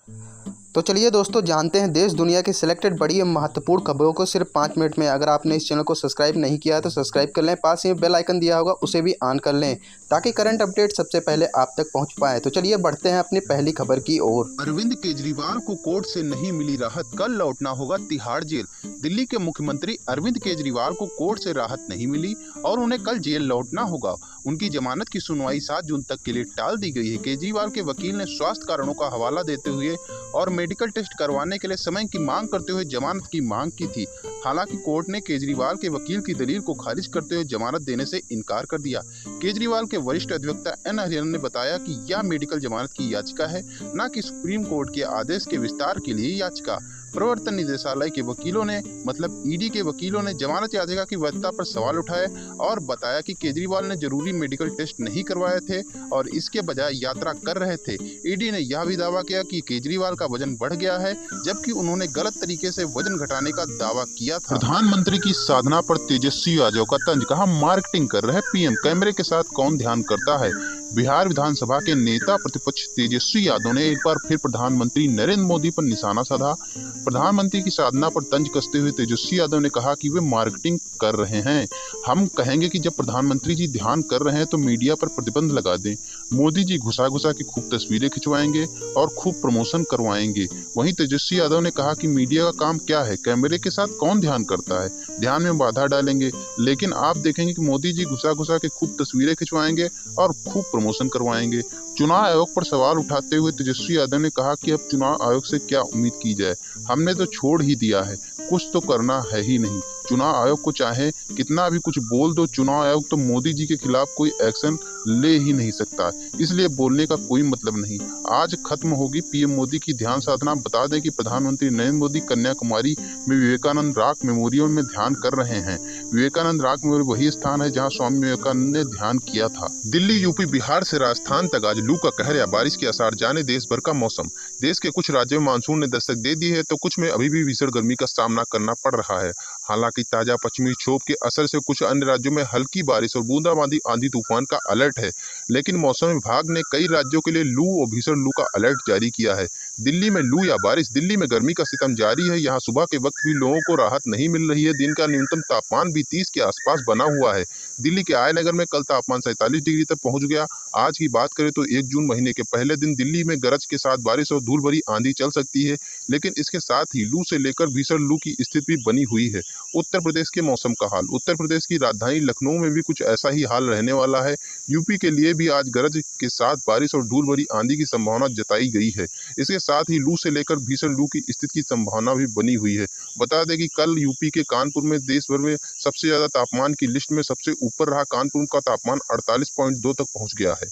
तो चलिए दोस्तों, जानते हैं देश दुनिया की सिलेक्टेड बड़ी एवं महत्वपूर्ण खबरों को सिर्फ 5 मिनट में। अगर आपने इस चैनल को सब्सक्राइब नहीं किया है तो सब्सक्राइब कर लें, पास ही में बेल आइकन दिया होगा उसे भी ऑन कर लें ताकि करंट अपडेट सबसे पहले आप तक पहुंच पाए। तो चलिए बढ़ते हैं अपनी पहली खबर की ओर। अरविंद केजरीवाल को कोर्ट से नहीं मिली राहत, कल लौटना होगा तिहाड़ जेल। दिल्ली के मुख्यमंत्री अरविंद केजरीवाल को कोर्ट से राहत नहीं मिली और उन्हें कल जेल लौटना होगा। उनकी जमानत की सुनवाई 7 जून तक के लिए टाल दी गई है। केजरीवाल के वकील ने स्वास्थ्य कारणों का हवाला देते हुए और मेडिकल टेस्ट करवाने के लिए समय की मांग करते हुए जमानत की मांग की थी। हालांकि कोर्ट ने केजरीवाल के वकील की दलील को खारिज करते हुए जमानत देने से इनकार कर दिया। केजरीवाल के वरिष्ठ अधिवक्ता एन हरियाणा ने बताया कि यह मेडिकल जमानत की याचिका है, न कि सुप्रीम कोर्ट के आदेश के विस्तार के लिए याचिका। प्रवर्तन निदेशालय के वकीलों ने ईडी के वकीलों ने जमानत याचिका की वैधता पर सवाल उठाए और बताया कि केजरीवाल ने जरूरी मेडिकल टेस्ट नहीं करवाए थे और इसके बजाय यात्रा कर रहे थे। ईडी ने यह भी दावा किया कि केजरीवाल का वजन बढ़ गया है, जबकि उन्होंने गलत तरीके से वजन घटाने का दावा किया था। प्रधानमंत्री की साधना पर तेजस्वी यादव का तंज, कहा मार्केटिंग कर रहे पीएम, कैमरे के साथ कौन ध्यान करता है। बिहार विधानसभा के नेता प्रतिपक्ष तेजस्वी यादव ने एक बार फिर प्रधानमंत्री नरेंद्र मोदी पर निशाना साधा। प्रधानमंत्री की साधना पर तंज कसते हुए तेजस्वी यादव ने कहा कि वे मार्केटिंग कर रहे हैं। हम कहेंगे कि जब प्रधानमंत्री जी ध्यान कर रहे हैं तो मीडिया पर प्रतिबंध लगा दें। मोदी जी घुसा घुसा के खूब तस्वीरें खिंचवाएंगे और खूब प्रमोशन करवाएंगे। वहीं तेजस्वी यादव ने कहा कि मीडिया का काम क्या है, कैमरे के साथ कौन ध्यान करता है, ध्यान में बाधा डालेंगे। लेकिन आप देखेंगे कि मोदी जी घुसा घुसा के खूब तस्वीरें खिंचवाएंगे और खूब प्रमोशन करवाएंगे। चुनाव आयोग पर सवाल उठाते हुए तेजस्वी यादव ने कहा कि अब चुनाव आयोग से क्या उम्मीद की जाए, हमने तो छोड़ ही दिया है, कुछ तो करना है ही नहीं। चुनाव आयोग को चाहे कितना भी कुछ बोल दो, चुनाव आयोग तो मोदी जी के खिलाफ कोई एक्शन ले ही नहीं सकता, इसलिए बोलने का कोई मतलब नहीं। आज खत्म होगी पीएम मोदी की ध्यान साधना। बता दें कि प्रधानमंत्री नरेंद्र मोदी कन्याकुमारी में विवेकानंद रॉक मेमोरियल में ध्यान कर रहे हैं। विवेकानंद रॉक मेमोरियल वही स्थान है जहां स्वामी विवेकानंद ने ध्यान किया था। दिल्ली, यूपी, बिहार से राजस्थान तक आज लू का कहर या बारिश के आसार, जाने देश भर का मौसम। देश के कुछ राज्यों में मानसून ने दस्तक दे दी है तो कुछ में अभी भी भीषण गर्मी का सामना करना पड़ रहा है। हालांकि ताजा पश्चिमी क्षोभ के असर से कुछ अन्य राज्यों में हल्की बारिश और बूंदाबांदी, आंधी तूफान का अलर्ट है। लेकिन मौसम विभाग ने कई राज्यों के लिए लू और भीषण लू का अलर्ट जारी किया है। दिल्ली में लू या बारिश, दिल्ली में गर्मी का सितम जारी है। यहाँ सुबह के वक्त भी लोगों को राहत नहीं मिल रही है। दिन का न्यूनतम तापमान भी 30 के आसपास बना हुआ है। दिल्ली के आय नगर में कल तापमान 47 डिग्री तक पहुंच गया। आज की बात करें तो 1 जून महीने के पहले दिन दिल्ली में गरज के साथ बारिश और धूल भरी आंधी चल सकती है। लेकिन इसके साथ ही लू से लेकर भीषण लू की स्थिति भी बनी हुई है। उत्तर प्रदेश के मौसम का हाल, उत्तर प्रदेश की राजधानी लखनऊ में भी कुछ ऐसा ही हाल रहने वाला है। यूपी के लिए भी आज गरज के साथ बारिश और धूल भरी आंधी की संभावना जताई गई है। इसके साथ ही लू से लेकर भीषण लू की स्थिति की संभावना भी बनी हुई है। बता दें कि कल यूपी के कानपुर में देश भर में सबसे ज्यादा तापमान की लिस्ट में सबसे ऊपर रहा। कानपुर का तापमान 48.2 तक पहुंच गया है।